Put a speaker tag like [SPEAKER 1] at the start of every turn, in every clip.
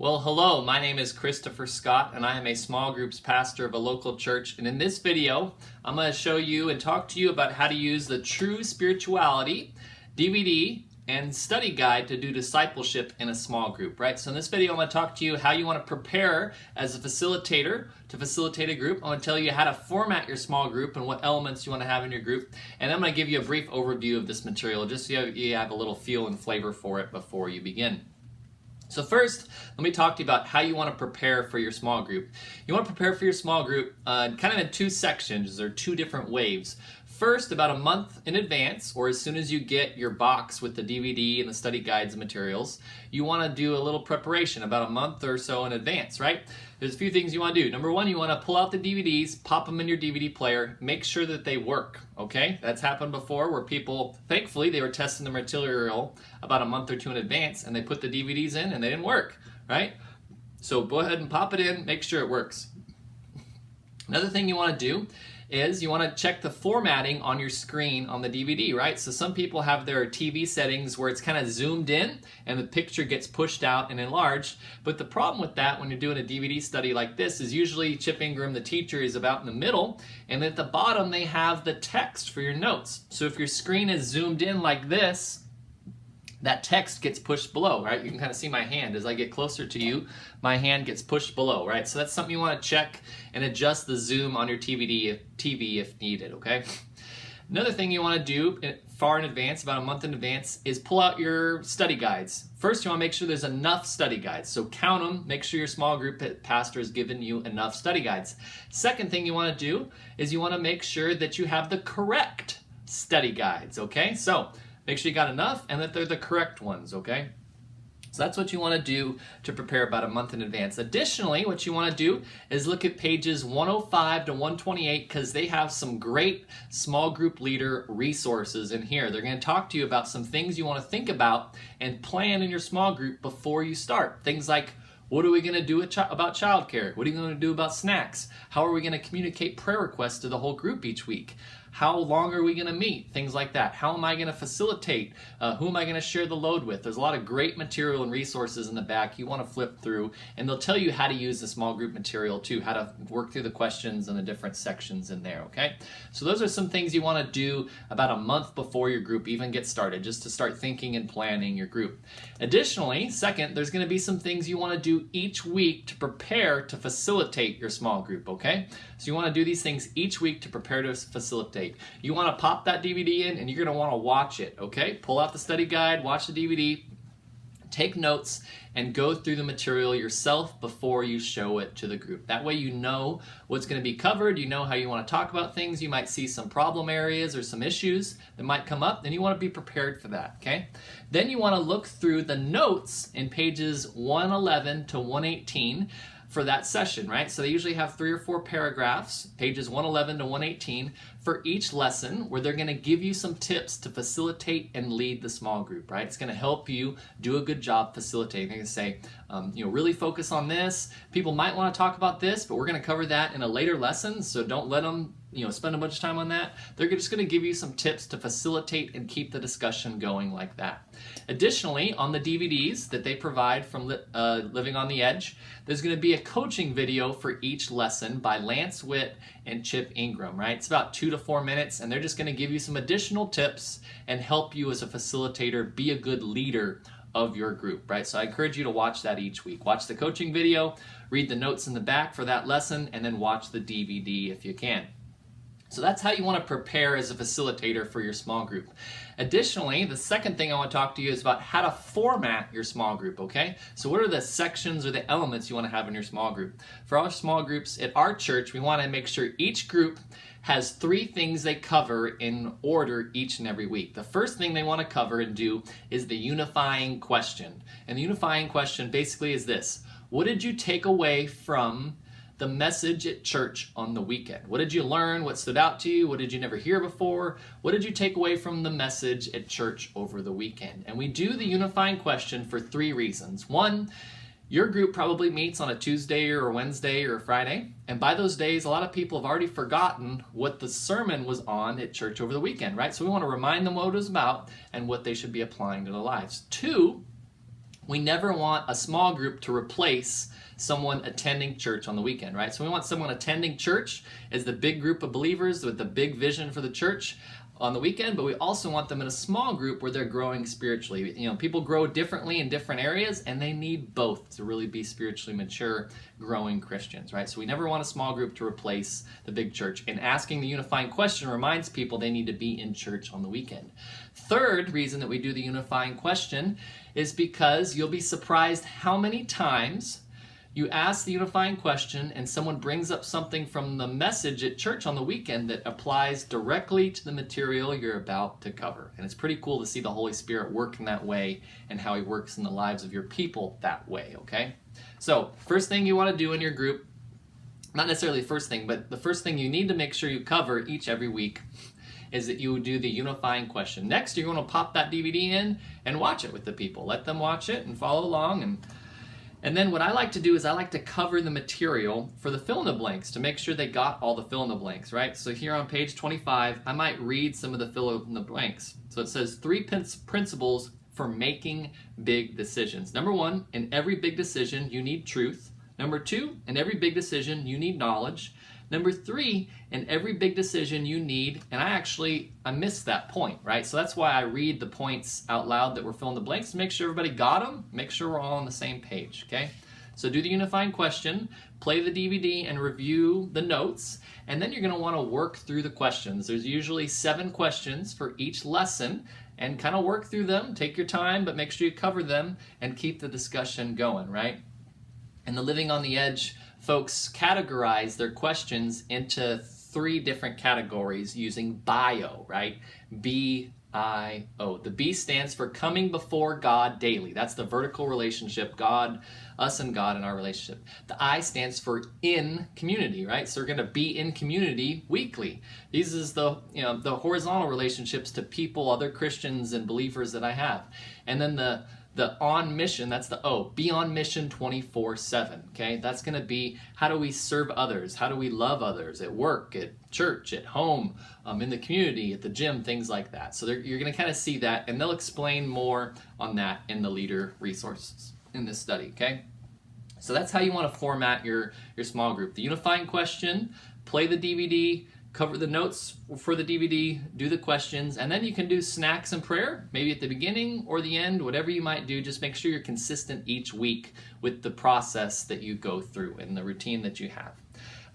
[SPEAKER 1] Well, hello, my name is Christopher Scott and I am a small groups pastor of a local church. And in this video, I'm going to show you and talk to you about how to use the True Spirituality DVD and study guide to do discipleship in a small group, right? So in this video, I'm going to talk to you how you want to prepare as a facilitator to facilitate a group. I'm going to tell you how to format your small group and what elements you want to have in your group. And I'm going to give you a brief overview of this material just so you have a little feel and flavor for it before you begin. So first, let me talk to you about how you want to prepare for your small group. You want to prepare for your small group kind of in two sections or two different waves. First, about a month in advance, or as soon as you get your box with the DVD and the study guides and materials, you want to do a little preparation about a month or so in advance, right? There's a few things you want to do. Number one, you want to pull out the DVDs, pop them in your DVD player, make sure that they work, okay? That's happened before where people, thankfully, they were testing the material about a month or two in advance and they put the DVDs in and they didn't work, right? So go ahead and pop it in, make sure it works. Another thing you want to do is you want to check the formatting on your screen on the DVD, right? So some people have their TV settings where it's kind of zoomed in and the picture gets pushed out and enlarged. But the problem with that when you're doing a DVD study like this is usually Chip Ingram, the teacher, is about in the middle, and at the bottom they have the text for your notes. So if your screen is zoomed in like this, that text gets pushed below, right? You can kind of see my hand. As I get closer to you, my hand gets pushed below, right? So that's something you want to check and adjust the zoom on your TV if needed, okay? Another thing you want to do far in advance, about a month in advance, is pull out your study guides. First, you want to make sure there's enough study guides. So count them, make sure your small group pastor has given you enough study guides. Second thing you want to do is you want to make sure that you have the correct study guides, okay? So make sure you got enough and that they're the correct ones, okay? So that's what you want to do to prepare about a month in advance. Additionally, what you want to do is look at pages 105 to 128 because they have some great small group leader resources in here. They're going to talk to you about some things you want to think about and plan in your small group before you start. Things like, what are we going to do about childcare? What are you going to do about snacks? How are we going to communicate prayer requests to the whole group each week? How long are we going to meet? Things like that. How am I going to facilitate? Who am I going to share the load with? There's a lot of great material and resources in the back you want to flip through, and they'll tell you how to use the small group material too, how to work through the questions and the different sections in there, okay? So those are some things you want to do about a month before your group even gets started, just to start thinking and planning your group. Additionally, second, there's going to be some things you want to do each week to prepare to facilitate your small group, okay? So you want to do these things each week to prepare to facilitate. You want to pop that DVD in and you're going to want to watch it, okay? Pull out the study guide, watch the DVD, take notes, and go through the material yourself before you show it to the group. That way you know what's going to be covered, you know how you want to talk about things, you might see some problem areas or some issues that might come up, and you want to be prepared for that, okay? Then you want to look through the notes in pages 111 to 118 for that session, right? So they usually have 3 or 4 paragraphs, pages 111 to 118, for each lesson where they're going to give you some tips to facilitate and lead the small group, right? It's going to help you do a good job facilitating. They're going to say, really focus on this. People might want to talk about this, but we're going to cover that in a later lesson, so don't let them spend a bunch of time on that. They're just going to give you some tips to facilitate and keep the discussion going like that. Additionally, on the DVDs that they provide from Living on the Edge, there's going to be a coaching video for each lesson by Lance Witt and Chip Ingram, right? It's about 2 to 4 minutes, and they're just going to give you some additional tips and help you as a facilitator be a good leader of your group, right? So I encourage you to watch that each week. Watch the coaching video, read the notes in the back for that lesson, and then watch the DVD if you can. So that's how you want to prepare as a facilitator for your small group. Additionally, the second thing I want to talk to you is about how to format your small group, okay? So what are the sections or the elements you want to have in your small group? For our small groups at our church, we want to make sure each group has 3 things they cover in order each and every week. The first thing they want to cover and do is the unifying question. And the unifying question basically is this: what did you take away from the message at church on the weekend? What did you learn? What stood out to you? What did you never hear before? What did you take away from the message at church over the weekend? And we do the unifying question for 3 reasons. 1, your group probably meets on a Tuesday or a Wednesday or a Friday, and by those days, a lot of people have already forgotten what the sermon was on at church over the weekend, right? So we want to remind them what it was about and what they should be applying to their lives. 2, We never want a small group to replace someone attending church on the weekend, right? So we want someone attending church as the big group of believers with the big vision for the church on the weekend, but we also want them in a small group where they're growing spiritually. You know, people grow differently in different areas, and they need both to really be spiritually mature, growing Christians, right? So we never want a small group to replace the big church. And asking the unifying question reminds people they need to be in church on the weekend. Third reason that we do the unifying question is because you'll be surprised how many times you ask the unifying question and someone brings up something from the message at church on the weekend that applies directly to the material you're about to cover. And it's pretty cool to see the Holy Spirit work in that way and how he works in the lives of your people that way, okay? So, first thing you want to do in your group, not necessarily the first thing, but the first thing you need to make sure you cover every week is that you do the unifying question. Next, you're going to pop that DVD in and watch it with the people. Let them watch it and follow along. And then what I like to do is I like to cover the material for the fill in the blanks to make sure they got all the fill in the blanks, right? So here on page 25, I might read some of the fill in the blanks. So it says 3 principles for making big decisions. Number 1, in every big decision, you need truth. Number 2, in every big decision, you need knowledge. Number 3, in every big decision you need, and I missed that point, right? So that's why I read the points out loud that we're filling the blanks to make sure everybody got them, make sure we're all on the same page, okay? So do the unifying question, play the DVD and review the notes, and then you're gonna wanna work through the questions. There's usually 7 questions for each lesson, and kind of work through them, take your time, but make sure you cover them and keep the discussion going, right? And the Living on the Edge folks categorize their questions into 3 different categories using bio, right? B-I-O. The B stands for coming before God daily. That's the vertical relationship, God, us and God in our relationship. The I stands for in community, right? So we're going to be in community weekly. These is the horizontal relationships to people, other Christians and believers that I have. And then the on mission, that's the O, be on mission 24/7, okay? That's gonna be, how do we serve others? How do we love others at work, at church, at home, in the community, at the gym, things like that. So you're gonna kind of see that, and they'll explain more on that in the leader resources in this study, okay? So that's how you wanna format your small group. The unifying question, play the DVD, cover the notes for the DVD, do the questions, and then you can do snacks and prayer, maybe at the beginning or the end, whatever you might do. Just make sure you're consistent each week with the process that you go through and the routine that you have.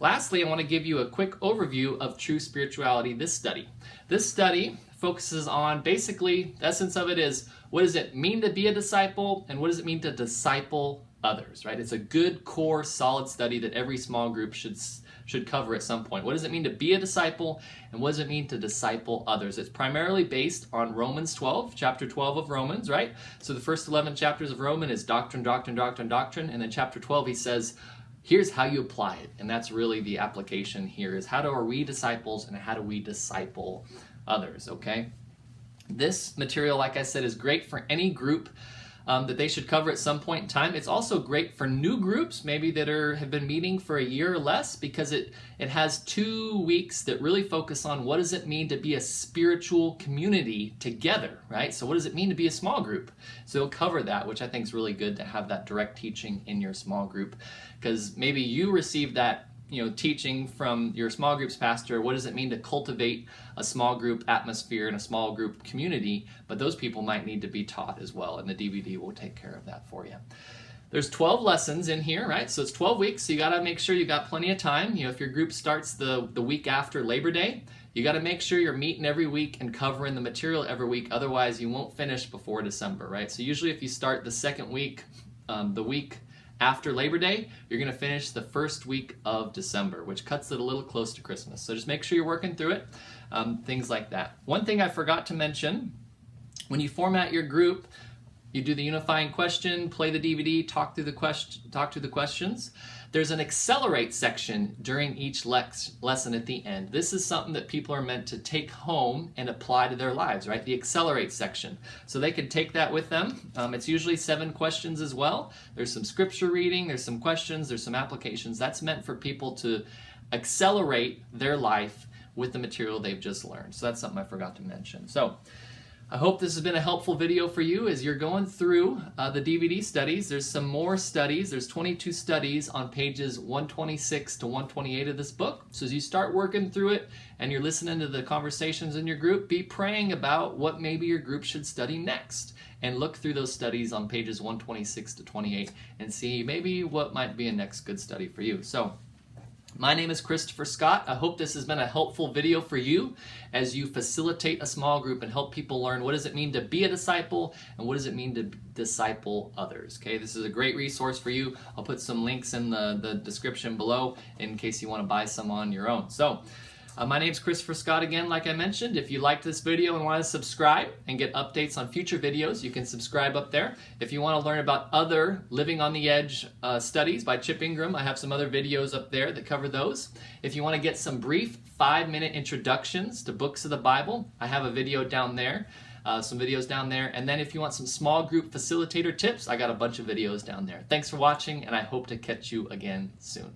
[SPEAKER 1] Lastly, I want to give you a quick overview of true spirituality, this study. This study focuses on, basically, the essence of it is, what does it mean to be a disciple, and what does it mean to disciple others, right? It's a good core, solid study that every small group should cover at some point. What does it mean to be a disciple, and what does it mean to disciple others? It's primarily based on Romans 12, chapter 12 of Romans, right? So the first 11 chapters of Romans is doctrine, doctrine, doctrine, doctrine, and then chapter 12 he says, here's how you apply it. And that's really the application here, is are we disciples and how do we disciple others, okay? This material, like I said, is great for any group that they should cover at some point in time. It's also great for new groups, maybe that have been meeting for a year or less, because it has 2 weeks that really focus on what does it mean to be a spiritual community together, right? So what does it mean to be a small group? So it'll cover that, which I think is really good to have that direct teaching in your small group, because maybe you received that teaching from your small groups pastor. What does it mean to cultivate a small group atmosphere and a small group community? But those people might need to be taught as well, and the DVD will take care of that for you. There's 12 lessons in here, right? So it's 12 weeks, so you got to make sure you got plenty of time. If your group starts the week after Labor Day, you got to make sure you're meeting every week and covering the material every week. Otherwise, you won't finish before December, right? So usually if you start the second week, the week after Labor Day, you're going to finish the first week of December, which cuts it a little close to Christmas. So just make sure you're working through it, things like that. One thing I forgot to mention, when you format your group, you do the unifying question, play the DVD, talk through the questions. There's an accelerate section during each lesson at the end. This is something that people are meant to take home and apply to their lives, right? The accelerate section. So they can take that with them. It's usually 7 questions as well. There's some scripture reading, there's some questions, there's some applications. That's meant for people to accelerate their life with the material they've just learned. So that's something I forgot to mention. So I hope this has been a helpful video for you as you're going through the DVD studies. There's some more studies. There's 22 studies on pages 126 to 128 of this book. So as you start working through it and you're listening to the conversations in your group, be praying about what maybe your group should study next. And look through those studies on pages 126 to 28 and see maybe what might be a next good study for you. So my name is Christopher Scott. I hope this has been a helpful video for you as you facilitate a small group and help people learn what does it mean to be a disciple and what does it mean to disciple others. Okay, this is a great resource for you. I'll put some links in the description below in case you want to buy some on your own. So my name is Christopher Scott again, like I mentioned. If you liked this video and want to subscribe and get updates on future videos, you can subscribe up there. If you want to learn about other Living on the Edge studies by Chip Ingram, I have some other videos up there that cover those. If you want to get some brief 5-minute introductions to books of the Bible, I have a video down there, some videos down there. And then if you want some small group facilitator tips, I got a bunch of videos down there. Thanks for watching, and I hope to catch you again soon.